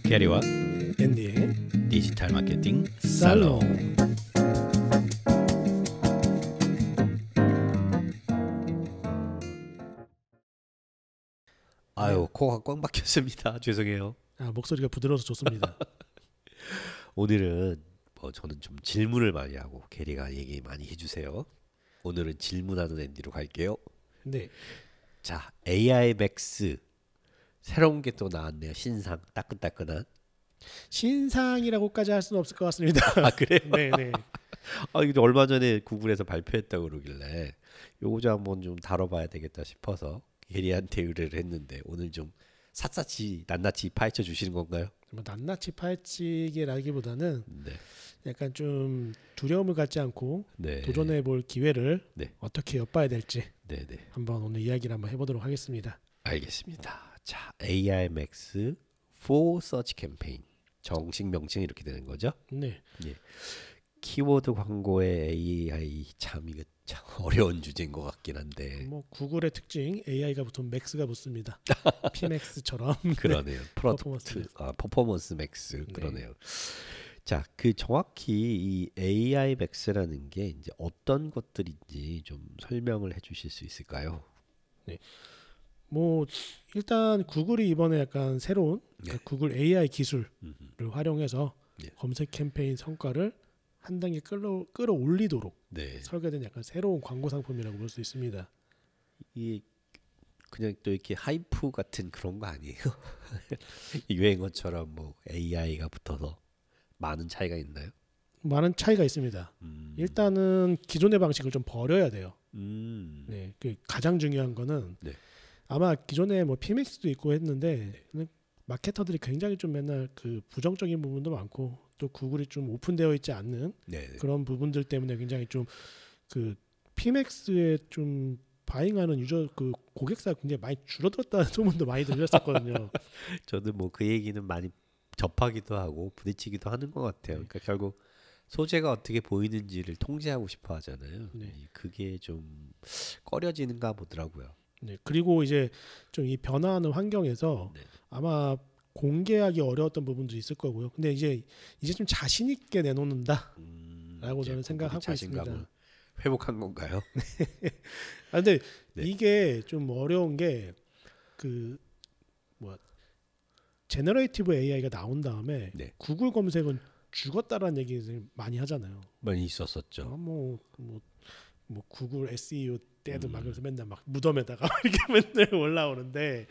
게리와 앤디의 디지털 마케팅 살롱. 살롱. 아유, 코가 꽉 막혔습니다. 죄송해요. 목소리가 부드러워서 좋습니다. 오늘은 저는 좀 질문을 많이 하고 게리가 얘기 많이 해주세요. 오늘은 질문하는 앤디로 갈게요. 네, 자, AI 맥스 새로운 게 또 나왔네요. 신상 따끈따끈한. 신상이라고까지 할 수는 없을 것 같습니다. 아 그래요? 네네. 이거 얼마 전에 구글에서 발표했다고 그러길래 요거 좀 한번 좀 다뤄봐야 되겠다 싶어서 게리한테 의뢰를 했는데 오늘 좀 샅샅이 낱낱이 파헤쳐 주시는 건가요? 뭐 낱낱이 파헤치기라기보다는 네, 약간 좀 두려움을 갖지 않고 네, 도전해 볼 기회를 네. 어떻게 엿봐야 될지 네, 네. 한번 오늘 이야기를 한번 해보도록 하겠습니다. 알겠습니다. 자, AI Max for Search Campaign 정식 명칭이 이렇게 되는 거죠? 네, 키워드 광고의 AI 이거 참 어려운 주제인 것 같긴 한데 뭐 구글의 특징 AI가 붙으면 맥스가 붙습니다. PMax처럼. 그러네요. 퍼포먼스 퍼포먼스 맥스 네. 그러네요. 자, 그 정확히 이 AI 맥스라는 게 이제 어떤 것들인지 좀 설명을 해주실 수 있을까요? 뭐 일단 구글이 이번에 약간 새로운 네. 구글 AI 기술을 음흠. 활용해서 네. 검색 캠페인 성과를 한 단계 끌어올리도록 네, 설계된 약간 새로운 광고 상품이라고 볼 수 있습니다. 이 그냥 또 이렇게 하이프 같은 그런 거 아니에요? 유행어처럼 뭐 AI가 붙어서 많은 차이가 있나요? 많은 차이가 있습니다. 일단은 기존의 방식을 좀 버려야 돼요. 네, 그 가장 중요한 거는 네. 아마 기존에 뭐 PMax도 있고 했는데 마케터들이 굉장히 좀 맨날 그 부정적인 부분도 많고 또 구글이 좀 오픈되어 있지 않는 네, 그런 부분들 때문에 굉장히 좀 그 PMax에 좀 바잉하는 유저 그 고객사가 굉장히 많이 줄어들었다는 소문도 많이 들렸었거든요. 저도 뭐 그 얘기는 많이 접하기도 하고 부딪히기도 하는 것 같아요. 그러니까 결국 소재가 어떻게 보이는지를 통제하고 싶어 하잖아요. 네. 그게 좀 꺼려지는가 보더라고요. 네, 그리고 이제 좀 이 변화하는 환경에서 네. 아마 공개하기 어려웠던 부분도 있을 거고요. 근데 이제 좀 자신 있게 내놓는다라고 이제 저는 생각하고 자신감을 있습니다. 회복한 건가요? 근데 네. 이게 좀 어려운 게 그 뭐 제너레이티브 AI가 나온 다음에 네. 구글 검색은 죽었다라는 얘기 많이 하잖아요. 많이 있었었죠. 뭐 구글 SEO 때도 막 그래서 맨날 막 무덤에다가 이렇게 맨날 올라오는데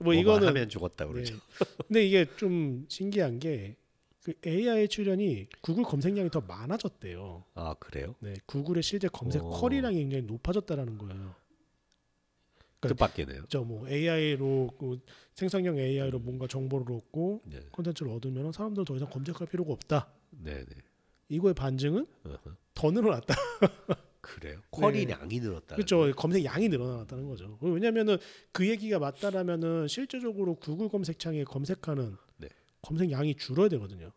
뭐 뭐만 이거는 하면 죽었다 그러죠. 네. 근데 이게 좀 신기한 게 그 AI 출연이 구글 검색량이 더 많아졌대요. 아 그래요? 네, 구글의 실제 검색 오. 쿼리량이 굉장히 높아졌다라는 거예요. 뜻밖이네요. 뭐 AI로 생성형 AI로 뭔가 정보를 얻고 네, 콘텐츠를 얻으면 사람들은 더 이상 검색할 필요가 없다. 네, 네. 이거의 반증은 어허. 더 늘어났다. 그래요? 쿼리 네. 양이 늘었다. 그렇죠. 검색 양이 늘어났다는 거죠. 왜냐하면은 그 얘기가 맞다라면은 실제적으로 구글 검색창에 검색하는 네. 검색 양이 줄어야 되거든요.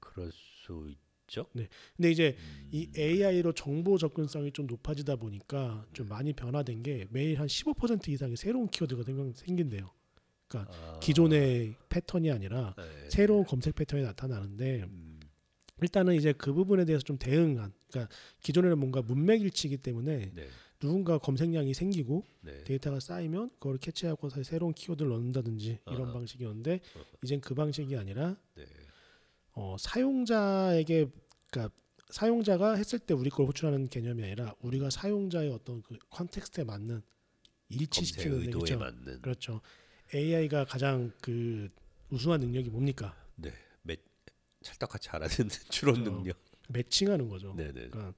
그럴 수 있죠. 네. 근데 이제 이 AI로 정보 접근성이 좀 높아지다 보니까 좀 많이 변화된 게 매일 한 15% 이상의 새로운 키워드가 생긴대요. 그러니까 기존의 패턴이 아니라 네. 새로운 검색 패턴이 나타나는데 일단은 이제 그 부분에 대해서 좀 대응한, 그러니까 기존에는 뭔가 문맥일치이기 때문에 네, 누군가 검색량이 생기고 네. 데이터가 쌓이면 그걸 캐치하고 새로운 키워드를 넣는다든지 이런 방식이었는데 이젠 그 방식이 아니라 네. 사용자에게, 그러니까 사용자가 했을 때 우리 걸 호출하는 개념이 아니라 우리가 사용자의 어떤 그 컨텍스트에 맞는 검색 일치시키는 의도에 얘기죠. 맞는. 그렇죠. AI가 가장 그 우수한 능력이 뭡니까? 네. 찰떡같이 알아듣는 추론 그렇죠. 능력. 매칭하는 거죠. 네네. 그러니까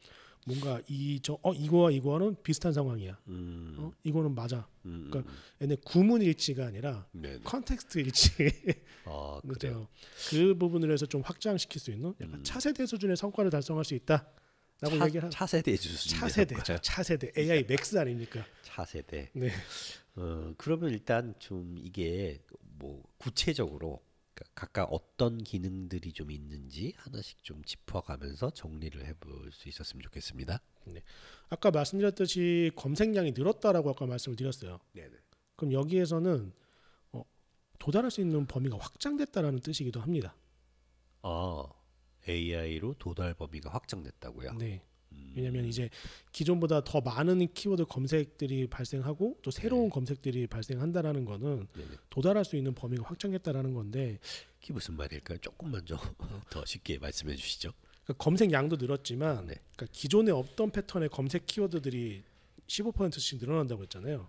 뭔가 이거와 이거는 비슷한 상황이야. 이거는 맞아. 그러니까 얘네 구문 일치가 아니라 네네. 컨텍스트 일치. 아 그래요. 그렇죠. 그 부분을 해서 좀 확장시킬 수 있는 약간 차세대 수준의 성과를 달성할 수 있다라고 얘기를 한. 차세대 주수. 차세대죠. 차세대 AI 맥스 아닙니까? 차세대. 네. 그러면 일단 좀 이게 뭐 구체적으로 각각 어떤 기능들이 좀 있는지 하나씩 좀 짚어가면서 정리를 해볼 수 있었으면 좋겠습니다. 네. 아까 말씀드렸듯이 검색량이 늘었다라고 아까 말씀을 드렸어요. 네네. 그럼 여기에서는 도달할 수 있는 범위가 확장됐다라는 뜻이기도 합니다. AI로 도달 범위가 확장됐다고요? 네. 왜냐하면 이제 기존보다 더 많은 키워드 검색들이 발생하고 또 새로운 검색들이 발생한다라는 거는 네네. 도달할 수 있는 범위가 확장됐다라는 건데 그게 무슨 말일까요? 조금만 좀 더 쉽게 말씀해 주시죠. 그러니까 검색 양도 늘었지만 네. 그러니까 기존에 없던 패턴의 검색 키워드들이 15%씩 늘어난다고 했잖아요.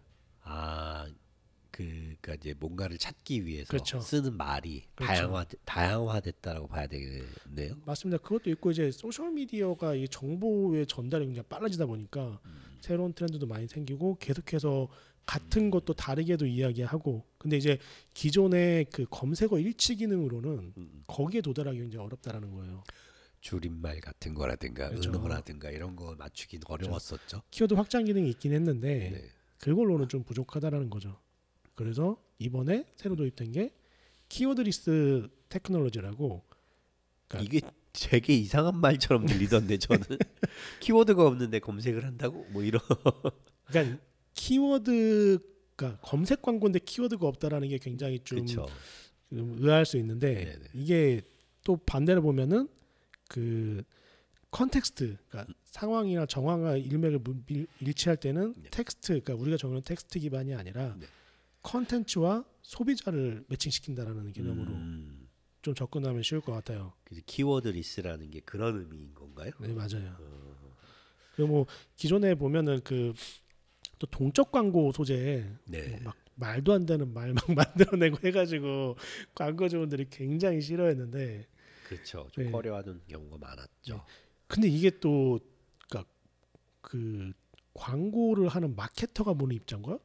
그러니까 이제 뭔가를 찾기 위해서 그렇죠. 쓰는 말이 그렇죠. 다양화됐다라고 봐야 되겠네요. 맞습니다. 그것도 있고 이제 소셜 미디어가 이 정보의 전달이 굉장히 빨라지다 보니까 새로운 트렌드도 많이 생기고 계속해서 같은 것도 다르게도 이야기하고 근데 이제 기존의 그 검색어 일치 기능으로는 거기에 도달하기 굉장히 어렵다라는 거예요. 줄임말 같은 거라든가 그렇죠. 은어라든가 이런 거 맞추긴 어려웠었죠. 키워드 확장 기능이 있긴 했는데 네. 그걸로는 좀 부족하다라는 거죠. 그래서 이번에 새로 도입된 게 키워드 리스트 테크놀로지라고 그러니까 이게 되게 이상한 말처럼 들리던데 저는 키워드가 없는데 검색을 한다고 뭐 이런. 그러니까 키워드가 검색 광고인데 키워드가 없다라는 게 굉장히 좀 그렇죠. 의아할 수 있는데 네네. 이게 또 반대로 보면은 그 컨텍스트, 그러니까 상황이나 정황과 일맥을 일치할 때는 네. 텍스트, 그러니까 우리가 정하는 텍스트 기반이 아니라 네. 컨텐츠와 소비자를 매칭시킨다라는 개념으로 좀 접근하면 쉬울 것 같아요. 그래서 키워드 리스라는 게 그런 의미인 건가요? 네, 맞아요. 그리고 뭐 기존에 보면은 그 또 동적 광고 소재에 네. 뭐막 말도 안 되는 말 막 만들어내고 해가지고 광고주분들이 굉장히 싫어했는데, 그렇죠. 좀 네. 꺼려하는 경우가 많았죠. 네. 근데 이게 또 그러니까 그 광고를 하는 마케터가 보는 입장과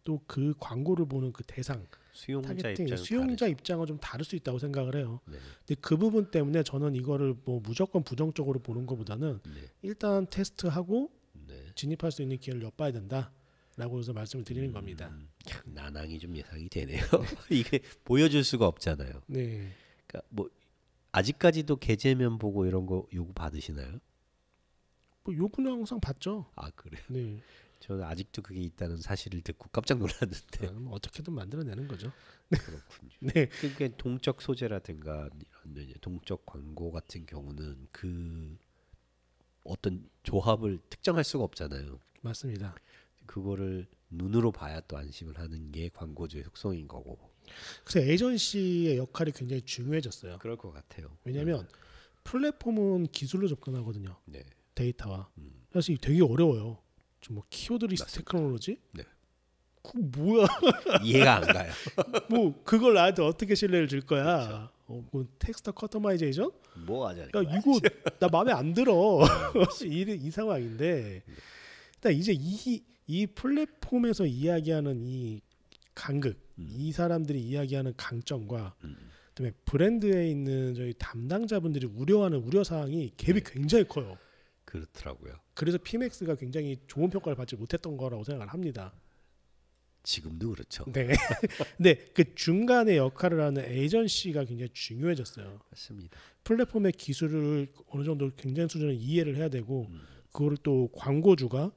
또 그 광고를 보는 그 대상 수용자 타겟팅 입장은 수용자 다르죠. 입장은 좀 다를 수 있다고 생각을 해요. 네. 근데 그 부분 때문에 저는 이거를 뭐 무조건 부정적으로 보는 것보다는 네. 일단 테스트하고 네. 진입할 수 있는 기회를 엿봐야 된다라고 해서 말씀을 드리는 겁니다. 난항이 좀 예상이 되네요. 이게 보여줄 수가 없잖아요. 네. 그러니까 뭐 아직까지도 계제면 보고 이런 거 요구 받으시나요? 뭐 요구는 항상 받죠. 아 그래요? 네. 저는 아직도 그게 있다는 사실을 듣고 깜짝 놀랐는데. 뭐 어떻게든 만들어내는 거죠. 그렇군요. 네. 그러니까 동적 소재라든가 이런 이제 동적 광고 같은 경우는 그 어떤 조합을 특정할 수가 없잖아요. 맞습니다. 그거를 눈으로 봐야 또 안심을 하는 게 광고주의 속성인 거고. 그래서 에이전시의 역할이 굉장히 중요해졌어요. 그럴 것 같아요. 왜냐하면 플랫폼은 기술로 접근하거든요. 네. 데이터와. 사실 되게 어려워요. 좀 뭐 키워드 리스트 맞습니다. 테크놀로지? 네. 그 뭐야? 이해가 안 가요. 뭐 그걸 나한테 어떻게 신뢰를 줄 거야? 그렇죠. 뭐 텍스트 커스터마이제이션? 뭐 하자는 야 거야? 이거 나 마음에 안 들어. 이 상황인데, 일단 이제 이 플랫폼에서 이야기하는 이 간극, 이 사람들이 이야기하는 강점과 그다음에 브랜드에 있는 저희 담당자분들이 우려하는 우려 사항이 갭이 굉장히 커요. 그렇더라고요. 그래서 PMX가 굉장히 좋은 평가를 받지 못했던 거라고 생각을 합니다. 지금도 그렇죠. 네. 근데 그 중간에 역할을 하는 에이전시가 굉장히 중요해졌어요. 맞습니다. 플랫폼의 기술을 어느 정도 굉장히 수준을 이해를 해야 되고 그거를 또 광고주가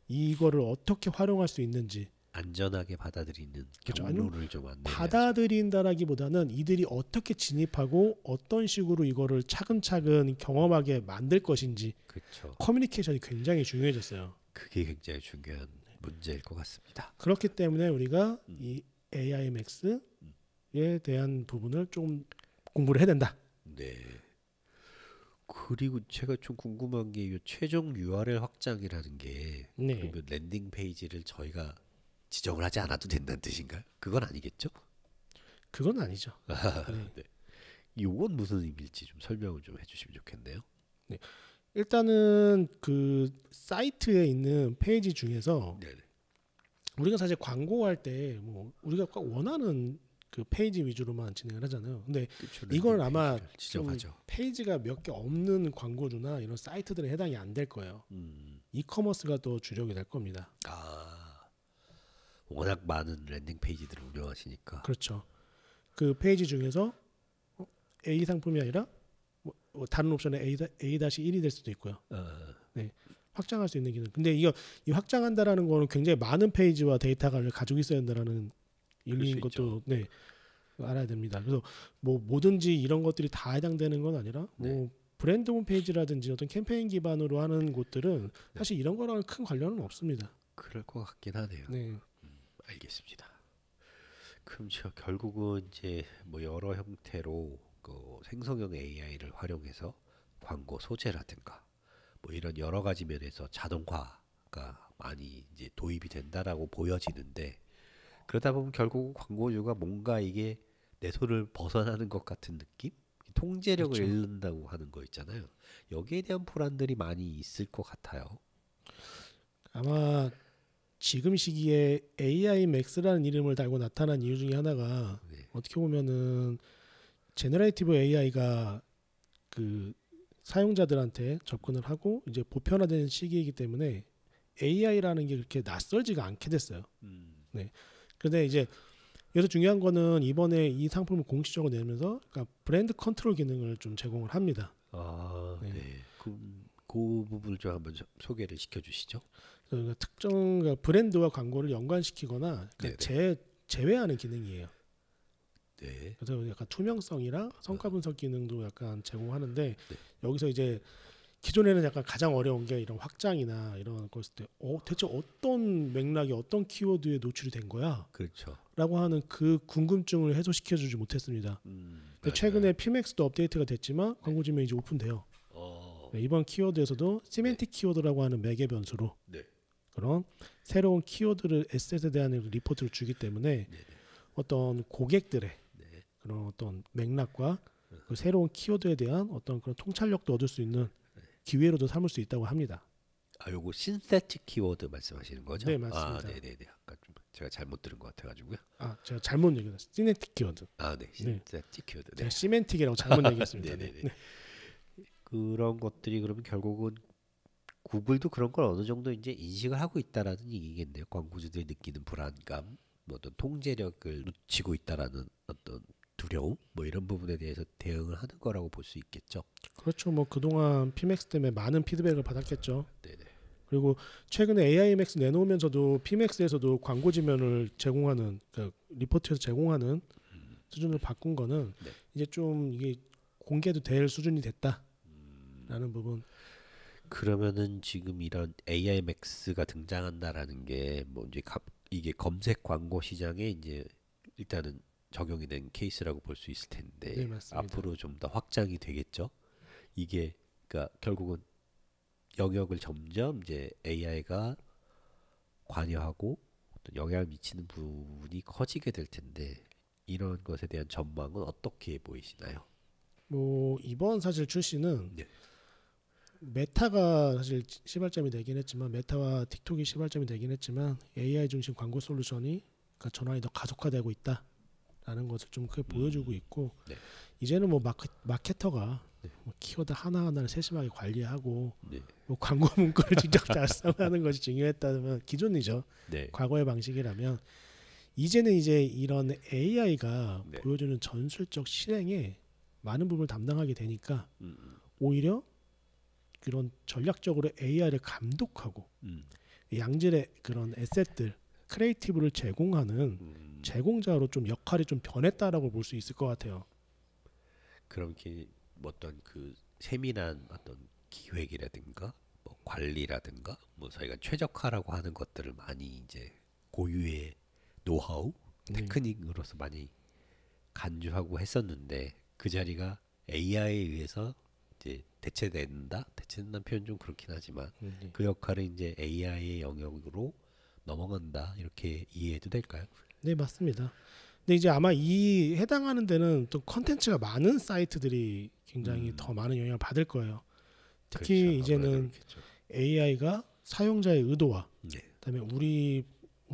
이거를 어떻게 활용할 수 있는지 안전하게 받아들이는 그렇죠. 경로를 좀 안내해야죠. 받아들인다라기보다는 이들이 어떻게 진입하고 어떤 식으로 이거를 차근차근 경험하게 만들 것인지 그렇죠. 커뮤니케이션이 굉장히 중요해졌어요. 그게 굉장히 중요한 문제일 것 같습니다. 그렇기 때문에 우리가 이 AI Max에 대한 부분을 좀 공부를 해야 된다. 네. 그리고 제가 좀 궁금한 게 이 최종 URL 확장이라는 게 네. 그러면 랜딩 페이지를 저희가 지정을 하지 않아도 된다는 뜻인가요? 그건 아니겠죠? 그건 아니죠. 네. 이건 무슨 의미일지 좀 설명을 좀 해주시면 좋겠네요. 일단은 그 사이트에 있는 페이지 중에서 네. 우리가 사실 광고할 때 뭐 우리가 꼭 원하는 그 페이지 위주로만 진행을 하잖아요. 근데 그렇죠. 이건 랜딩 아마 페이지를 지정하죠. 페이지가 몇 개 없는 광고주나 이런 사이트들에 해당이 안 될 거예요. 이커머스가 또 주력이 될 겁니다. 워낙 많은 랜딩 페이지들을 운영하시니까. 그렇죠. 그 페이지 중에서 A 상품이 아니라 뭐 다른 옵션에 A-1이 될 수도 있고요. 네. 확장할 수 있는 기능. 근데 이 확장한다라는 거는 굉장히 많은 페이지와 데이터를 가지고 있어야 한다라는 일리인 수 있죠. 것도 네. 알아야 됩니다. 그래서 뭐 뭐든지 이런 것들이 다 해당되는 건 아니라 뭐 네. 브랜드 홈페이지라든지 어떤 캠페인 기반으로 하는 곳들은 사실 이런 거랑 큰 관련은 없습니다. 그럴 것 같긴 하네요. 네. 알겠습니다. 그럼 저 결국은 이제 뭐 여러 형태로 그 생성형 AI를 활용해서 광고 소재라든가 뭐 이런 여러 가지 면에서 자동화가 많이 이제 도입이 된다라고 보여지는데 그러다 보면 결국 광고주가 뭔가 이게 내 손을 벗어나는 것 같은 느낌? 통제력을 그렇죠. 잃는다고 하는 거 있잖아요. 여기에 대한 불안들이 많이 있을 것 같아요. 아마 지금 시기에 AI Max라는 이름을 달고 나타난 이유 중에 하나가 네. 어떻게 보면은 제너레이티브 AI가 그 사용자들한테 접근을 하고 이제 보편화된 시기이기 때문에 AI라는 게 그렇게 낯설지가 않게 됐어요. 네. 근데 이제 여기서 중요한 거는 이번에 이 상품을 공식적으로 내면서 그러니까 브랜드 컨트롤 기능을 좀 제공을 합니다. 아, 네. 네. 그 부분을 좀 한번 소개를 시켜주시죠. 그러니까 특정 그러니까 브랜드와 광고를 연관시키거나 네네. 그러니까 제외하는 기능이에요. 네. 그래서 약간 투명성이랑 성과 분석 기능도 약간 제공하는데 네. 여기서 이제 기존에는 약간 가장 어려운 게 이런 확장이나 이런 것을 때 대체 어떤 맥락이 어떤 키워드에 노출이 된 거야? 그렇죠. 라고 하는 그 궁금증을 해소시켜주지 못했습니다. 근데 최근에 PMAX도 업데이트가 됐지만 광고지면 이제 오픈돼요. 네, 이번 키워드에서도 시멘틱 키워드라고 하는 매개 변수로 네. 그런 새로운 키워드를 에셋에 대한 리포트를 주기 때문에 어떤 고객들의 그런 어떤 맥락과 그 새로운 키워드에 대한 어떤 그런 통찰력도 얻을 수 있는 기회로도 삼을 수 있다고 합니다. 아, 요거 신세틱 키워드 말씀하시는 거죠? 네, 맞습니다. 아, 네, 네, 네. 아까 좀 제가 잘못 들은 것 같아가지고요. 아, 제가 잘못 얘기했어요. 시멘틱 키워드. 아, 네, 신세틱 키워드. 네. 제가 시멘틱이라고 잘못 얘기했습니다. 네, 네, 네. 네. 그런 것들이 그러면 결국은 구글도 그런 걸 어느 정도 이제 인식을 하고 있다라는 얘기겠네요. 광고주들이 느끼는 불안감, 뭐 어떤 통제력을 놓치고 있다라는 어떤 두려움, 뭐 이런 부분에 대해서 대응을 하는 거라고 볼 수 있겠죠. 그렇죠. 뭐 그동안 PMAX 때문에 많은 피드백을 받았겠죠. 네네. 그리고 최근에 AI Max 내놓으면서도 PMAX에서도 광고 지면을 제공하는 그러니까 리포트에서 제공하는 수준을 바꾼 거는 네. 이제 좀 이게 공개도 될 수준이 됐다라는 부분. 그러면은 지금 이런 AI Max가 등장한다라는 게 뭐 이제 이게 검색 광고 시장에 이제 일단은 적용이 된 케이스라고 볼 수 있을 텐데 네, 맞습니다. 앞으로 좀 더 확장이 되겠죠. 이게 그러니까 결국은 영역을 점점 이제 AI가 관여하고 어떤 영향을 미치는 부분이 커지게 될 텐데 이런 것에 대한 전망은 어떻게 보이시나요? 뭐 이번 사실 출시는 네. 메타가 사실 시발점이 되긴 했지만 메타와 틱톡이 시발점이 되긴 했지만 AI 중심 광고 솔루션이 그러니까 전환이 더 가속화되고 있다라는 것을 좀 크게 보여주고 있고 네. 이제는 뭐 마케터가 뭐 키워드 하나하나를 세심하게 관리하고 네. 뭐 광고 문구를 직접 작성하는 것이 중요했다면 기존이죠. 네. 과거의 방식이라면 이제는 이제 이런 AI가 네. 보여주는 전술적 실행에 많은 부분을 담당하게 되니까 음, 오히려 그런 전략적으로 AI를 감독하고 양질의 그런 에셋들, 크리에이티브를 제공하는 제공자로 좀 역할이 좀 변했다라고 볼 수 있을 것 같아요. 그럼 이렇게 뭐 어떤 그 세밀한 어떤 기획이라든가 뭐 관리라든가 뭐 저희가 최적화라고 하는 것들을 많이 이제 고유의 노하우, 테크닉으로서 많이 간주하고 했었는데 그 자리가 AI에 의해서 이제 대체된다는 표현 좀 그렇긴 하지만 그 역할을 이제 AI의 영역으로 넘어간다 이렇게 이해해도 될까요? 네, 맞습니다. 근데 이제 아마 이 해당하는 데는 또 컨텐츠가 많은 사이트들이 굉장히 더 많은 영향을 받을 거예요. 특히 그렇죠. 이제는 그렇겠죠. AI가 사용자의 의도와 네. 그다음에 우리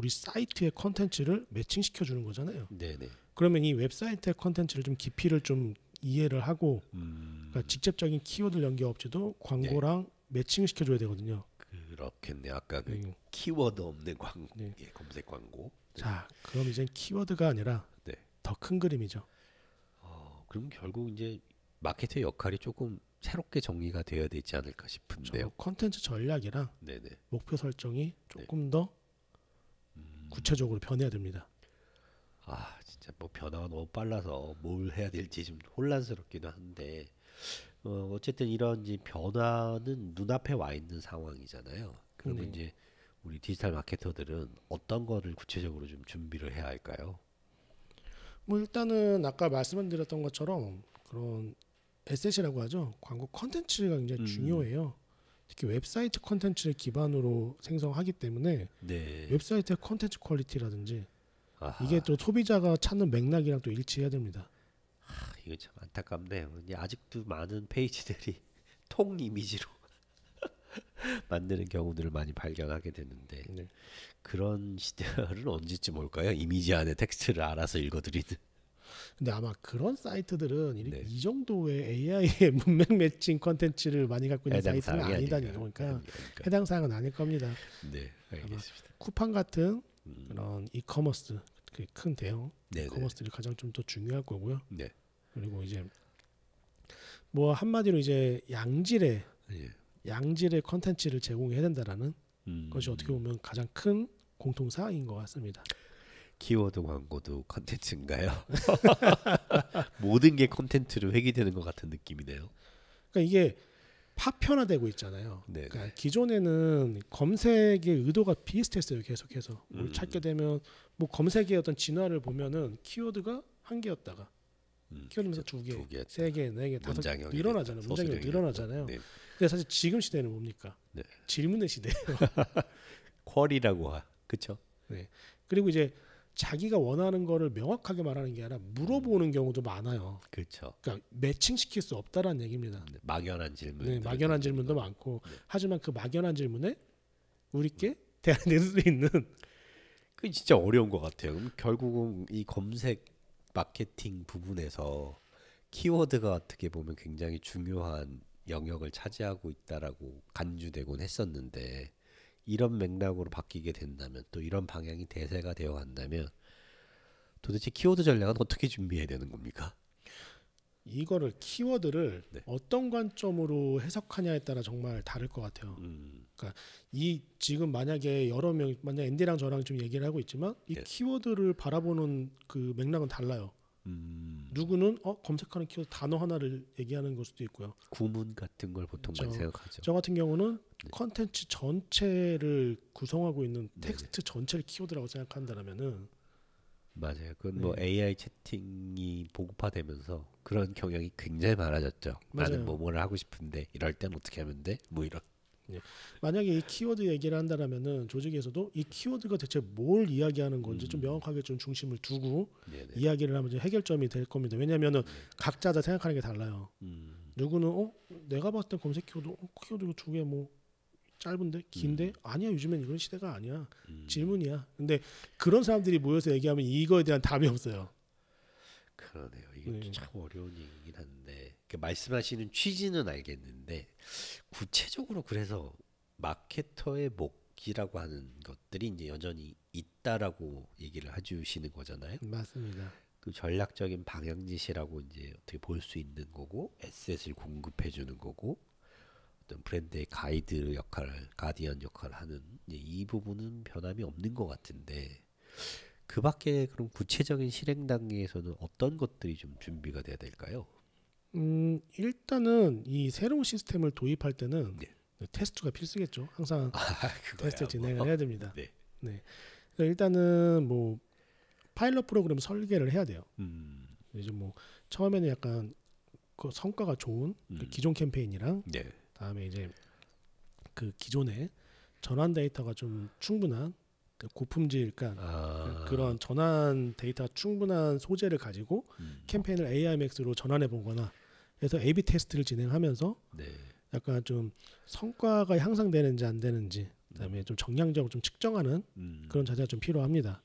사이트의 컨텐츠를 매칭시켜 주는 거잖아요. 네네. 그러면 이 웹사이트의 컨텐츠를 좀 깊이를 좀 이해를 하고 그러니까 직접적인 키워드 연계 없이도 광고랑 매칭시켜 줘야 되거든요. 그렇겠네요. 아까 그 네. 키워드 없는 광고, 네. 예, 검색 광고. 자, 그럼 이제 키워드가 아니라 네. 더 큰 그림이죠. 그럼 결국 이제 마케터의 역할이 조금 새롭게 정리가 되어야 되지 않을까 싶은데요. 컨텐츠 전략이랑 네네. 목표 설정이 조금 더 구체적으로 변해야 됩니다. 진짜 뭐 변화가 너무 빨라서 뭘 해야 될지 좀 혼란스럽기도 한데 어쨌든 이런 이제 변화는 눈앞에 와 있는 상황이잖아요. 그러면 네. 이제 우리 디지털 마케터들은 어떤 거를 구체적으로 좀 준비를 해야 할까요? 뭐 일단은 아까 말씀드렸던 것처럼 그런 SS라고 하죠. 광고 컨텐츠가 굉장히 음, 중요해요. 특히 웹사이트 컨텐츠를 기반으로 생성하기 때문에 네. 웹사이트의 컨텐츠 퀄리티라든지 이게 아하, 또 소비자가 찾는 맥락이랑 또 일치해야 됩니다. 이거 참 안타깝네요. 이제 아직도 많은 페이지들이 통 이미지로 만드는 경우들을 많이 발견하게 되는데 네. 그런 시대는 언제쯤 올까요? 이미지 안에 텍스트를 알아서 읽어드리는. 근데 아마 그런 사이트들은 네. 이 정도의 AI의 문맥 매칭 컨텐츠를 많이 갖고 있는 해당 사이트는 사항이 아니다니 아닌가요? 그러니까 아니니까. 해당 사항은 아닐 겁니다. 네, 아마 알겠습니다. 쿠팡 같은 음, 그런 이커머스 큰 대형 네네. 이커머스들이 가장 좀 더 중요할 거고요. 네. 그리고 이제 뭐 한마디로 이제 예. 양질의 컨텐츠를 제공해야 된다라는 것이 어떻게 음, 보면 가장 큰 공통 사항인 것 같습니다. 키워드 광고도 컨텐츠인가요? 모든 게 컨텐츠로 회귀되는 것 같은 느낌이네요. 그러니까 이게 파편화되고 있잖아요. 네네. 그러니까 기존에는 검색의 의도가 비슷했어요. 계속해서 뭘 찾게 음, 되면 뭐 검색의 어떤 진화를 보면은 키워드가 한 개였다가 키워드면서 두 개, 두 개, 세 개, 네 개, 다섯 개 문장형이 늘어나잖아요. 됐다, 문장이 서술형이 늘어나잖아요. 됐다. 네. 근데 사실 지금 시대는 뭡니까? 네. 질문의 시대예요. 쿼리라고 그쵸? 네. 그리고 이제 자기가 원하는 거를 명확하게 말하는 게 아니라 물어보는 경우도 많아요. 그렇죠. 그러니까 매칭시킬 수 없다라는 얘기입니다. 막연한 질문. 네, 막연한 질문도 많고 네. 하지만 그 막연한 질문에 우리께 대안이 될 수 있는 그 진짜 어려운 것 같아요. 그럼 결국은 이 검색 마케팅 부분에서 키워드가 어떻게 보면 굉장히 중요한 영역을 차지하고 있다라고 간주되곤 했었는데 이런 맥락으로 바뀌게 된다면 또 이런 방향이 대세가 되어 간다면 도대체 키워드 전략은 어떻게 준비해야 되는 겁니까? 이거를 키워드를 네. 어떤 관점으로 해석하냐에 따라 정말 다를 것 같아요. 그러니까 이 지금 만약에 여러 명 만약 앤디랑 저랑 좀 얘기를 하고 있지만 이 네. 키워드를 바라보는 그 맥락은 달라요. 누구는 검색하는 키워드 단어 하나를 얘기하는 걸 수도 있고요. 구문 같은 걸 보통 많이 생각하죠. 저 같은 경우는 네. 컨텐츠 전체를 구성하고 있는 네네. 텍스트 전체를 키워드라고 생각한다면은 맞아요. 그건 뭐 네. AI 채팅이 보급화되면서 그런 경향이 굉장히 많아졌죠. 나는 맞아요. 뭐를 하고 싶은데 이럴 땐 어떻게 하면 돼? 뭐 이런. 만약에 이 키워드 얘기를 한다면은 조직에서도 이 키워드가 대체 뭘 이야기하는 건지 좀 명확하게 좀 중심을 두고 네네. 이야기를 하면 이제 해결점이 될 겁니다. 왜냐하면은 각자 다 생각하는 게 달라요. 누구는 내가 봤을 때 검색 키워드 키워드 두 개 뭐 짧은데 긴데 아니야 요즘엔 이런 시대가 아니야 질문이야. 근데 그런 사람들이 모여서 얘기하면 이거에 대한 답이 없어요. 그러네요. 이게 네. 참 어려운 얘기긴 한데 그 말씀하시는 취지는 알겠는데 구체적으로 그래서 마케터의 목이라고 하는 것들이 이제 여전히 있다라고 얘기를 해주시는 거잖아요. 맞습니다. 그 전략적인 방향지시라고 이제 어떻게 볼 수 있는 거고 에셋을 공급해 주는 거고 어떤 브랜드의 가이드 역할, 가디언 역할을 하는 이제 이 부분은 변함이 없는 것 같은데 그 밖에 그럼 구체적인 실행 단계에서는 어떤 것들이 좀 준비가 돼야 될까요? 일단은 이 새로운 시스템을 도입할 때는 네. 테스트가 필수겠죠. 항상 그거야 테스트 뭐. 진행을 해야 됩니다. 네. 네. 그래서 일단은 뭐 파일럿 프로그램 설계를 해야 돼요. 이제 뭐 처음에는 약간 그 성과가 좋은 그 기존 캠페인이랑 네. 다음에 이제 그 기존에 전환 데이터가 좀 충분한 그 고품질, 그러니까 그런 전환 데이터가 충분한 소재를 가지고 캠페인을 AI 맥스로 전환해 보거나 해서 A/B 테스트를 진행하면서 네. 약간 좀 성과가 향상되는지 안 되는지 그다음에 좀 정량적으로 좀 측정하는 그런 자세가 좀 필요합니다.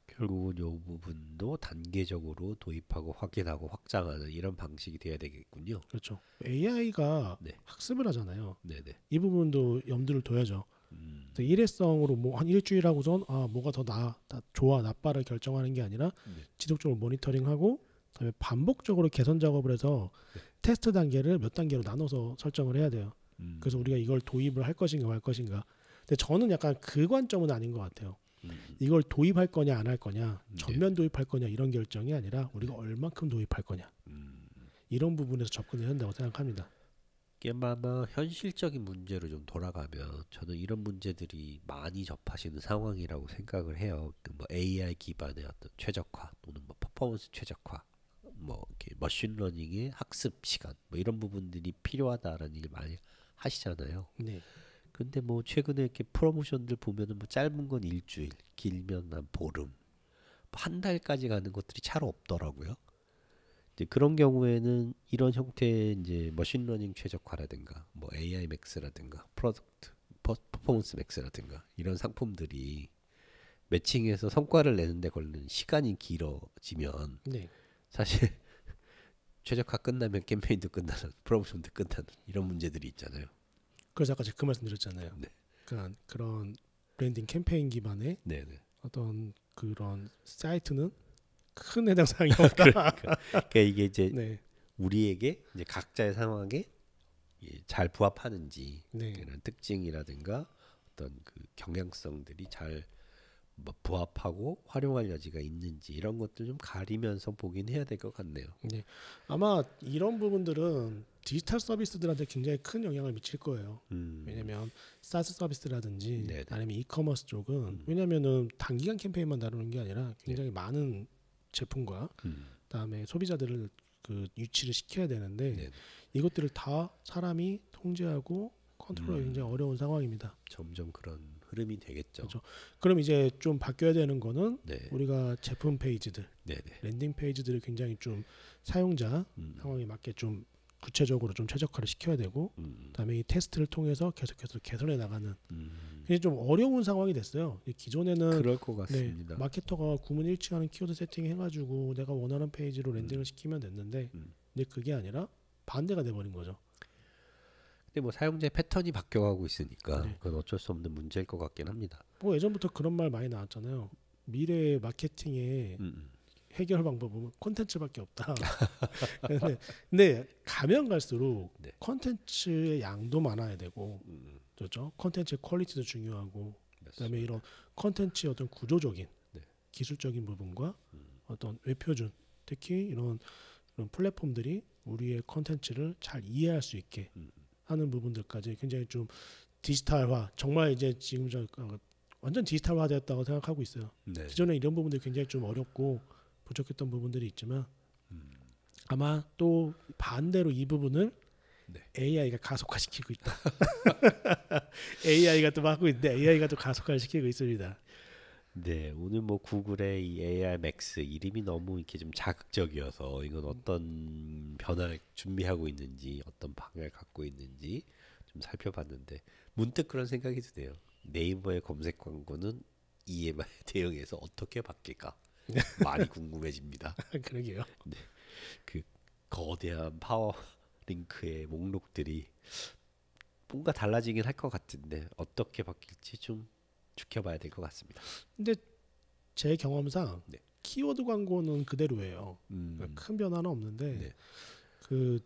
결국은 이 부분도 단계적으로 도입하고 확인하고 확장하는 이런 방식이 돼야 되겠군요. 그렇죠. AI가 네. 학습을 하잖아요. 네네. 이 부분도 염두를 둬야죠. 일회성으로 뭐 한 일주일 하고선 뭐가 더 좋아 나빠를 결정하는 게 아니라 지속적으로 모니터링하고 그다음에 반복적으로 개선 작업을 해서 테스트 단계를 몇 단계로 나눠서 설정을 해야 돼요. 그래서 우리가 이걸 도입을 할 것인가 말 것인가. 근데 저는 약간 그 관점은 아닌 것 같아요. 이걸 도입할 거냐 안 할 거냐, 전면 도입할 거냐 이런 결정이 아니라 우리가 얼만큼 도입할 거냐 이런 부분에서 접근을 한다고 생각합니다. 이게 아마 현실적인 문제로 좀 돌아가면 저는 이런 문제들이 많이 접하시는 상황이라고 생각을 해요. 뭐 AI 기반의 어떤 최적화 또는 뭐 퍼포먼스 최적화, 뭐 이렇게 머신러닝의 학습 시간, 뭐 이런 부분들이 필요하다라는 얘기를 많이 하시잖아요. 네. 근데 뭐 최근에 이렇게 프로모션들 보면은 뭐 짧은 건 일주일, 길면 한 보름, 뭐 한 달까지 가는 것들이 잘 없더라고요. 이제 그런 경우에는 이런 형태의 이제 머신러닝 최적화라든가 뭐 AI 맥스라든가 프로덕트 퍼포먼스 맥스라든가 이런 상품들이 매칭해서 성과를 내는데 걸리는 시간이 길어지면 네. 사실 최적화 끝나면 캠페인도 끝나는 프로모션도 끝나는 이런 문제들이 있잖아요. 그래서 아까 제가 그 말씀 드렸잖아요. 네. 그러니까 그런 브랜딩 캠페인 기반의 네네. 어떤 그런 사이트는 큰 해당 사항이 없다. 그러니까 이게 이제 네. 우리에게 이제 각자의 상황에 잘 부합하는지 네. 그런 특징이라든가 어떤 그 경향성들이 잘 뭐 부합하고 활용할 여지가 있는지 이런 것들 좀 가리면서 보긴 해야 될 것 같네요. 네. 아마 이런 부분들은 디지털 서비스들한테 굉장히 큰 영향을 미칠 거예요. 왜냐하면 사스 서비스라든지 네네. 아니면 이커머스 쪽은 왜냐하면은 단기간 캠페인만 다루는 게 아니라 굉장히 많은 제품과 그다음에 소비자들을 그 유치를 시켜야 되는데 네네. 이것들을 다 사람이 통제하기 컨트롤하기 굉장히 어려운 상황입니다. 점점 그런 흐름이 되겠죠. 그렇죠. 그럼 이제 좀 바뀌어야 되는 거는 네. 우리가 제품 페이지들, 네네. 랜딩 페이지들을 굉장히 좀 사용자 상황에 맞게 좀 구체적으로 좀 최적화를 시켜야 되고 그다음에 이 테스트를 통해서 계속해서 개선해 나가는 이게 좀 어려운 상황이 됐어요. 기존에는 그럴 것 같습니다. 네, 마케터가 구문일치하는 키워드 세팅 해가지고 내가 원하는 페이지로 랜딩을 시키면 됐는데 근데 그게 아니라 반대가 돼버린 거죠. 근데 뭐 사용자의 패턴이 바뀌어가고 있으니까 네. 그건 어쩔 수 없는 문제일 것 같긴 합니다. 뭐 예전부터 그런 말 많이 나왔잖아요. 미래 마케팅의 해결 방법은 콘텐츠밖에 없다. 근데 가면 갈수록 네. 콘텐츠의 양도 많아야 되고, 그렇죠? 콘텐츠의 퀄리티도 중요하고, 그다음에 이런 콘텐츠의 어떤 구조적인, 네. 기술적인 부분과 어떤 외표준, 특히 이런 플랫폼들이 우리의 콘텐츠를 잘 이해할 수 있게 하는 부분들까지 굉장히 좀 디지털화, 정말 이제 지금 완전 디지털화되었다고 생각하고 있어요. 네. 기존에 이런 부분들이 굉장히 좀 어렵고 부족했던 부분들이 있지만 아마 또 반대로 이 부분을 네. AI가 가속화시키고 있다. AI가 또 하고 있는데 AI가 또 가속화시키고 있습니다. 네, 오늘 뭐 구글의 이 AI 맥스 이름이 너무 이렇게 좀 자극적이어서 이건 어떤 변화를 준비하고 있는지 어떤 방향을 갖고 있는지 좀 살펴봤는데 문득 그런 생각이 드네요. 네이버의 검색 광고는 이에 대응해서 어떻게 바뀔까? 많이 궁금해집니다. 그러게요. 네, 그 거대한 파워링크의 목록들이 뭔가 달라지긴 할 것 같은데 어떻게 바뀔지 좀 지켜봐야 될 것 같습니다. 근데 제 경험상 네. 키워드 광고는 그대로예요. 큰 변화는 없는데 네. 그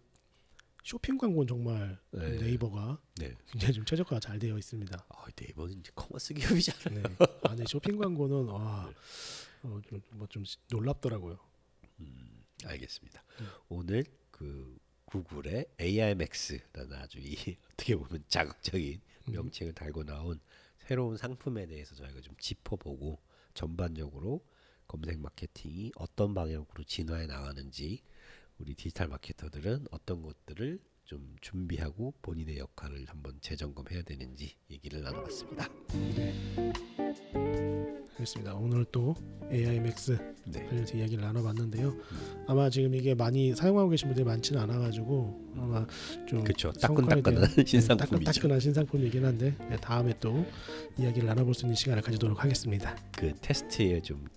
쇼핑 광고는 정말 네. 네이버가 네. 굉장히 좀 최적화가 잘 되어 있습니다. 네이버는 이제 커머스 기업이잖아요. 네. 네, 쇼핑 광고는 좀 놀랍더라고요. 알겠습니다. 오늘 그 구글의 AI 맥스라는 아주 어떻게 보면 자극적인 명칭을 달고 나온 새로운 상품에 대해서 저희가 좀 짚어보고 전반적으로 검색 마케팅이 어떤 방향으로 진화해 나가는지 우리 디지털 마케터들은 어떤 것들을 좀 준비하고 본인의 역할을 한번 재점검해야 되는지 얘기를 나눠봤습니다. 그렇습니다. 오늘 또 AI 맥스 네. 관련해서 이야기를 나눠봤는데요. 아마 지금 이게 많이 사용하고 계신 분들이 많지는 않아가지고 아마 좀 그렇죠. 성과에 따끈따끈한 대한, 신상품이죠. 따끈따끈한 신상품이긴 한데 다음에 또 이야기를 나눠볼 수 있는 시간을 가지도록 하겠습니다. 그 테스트에 좀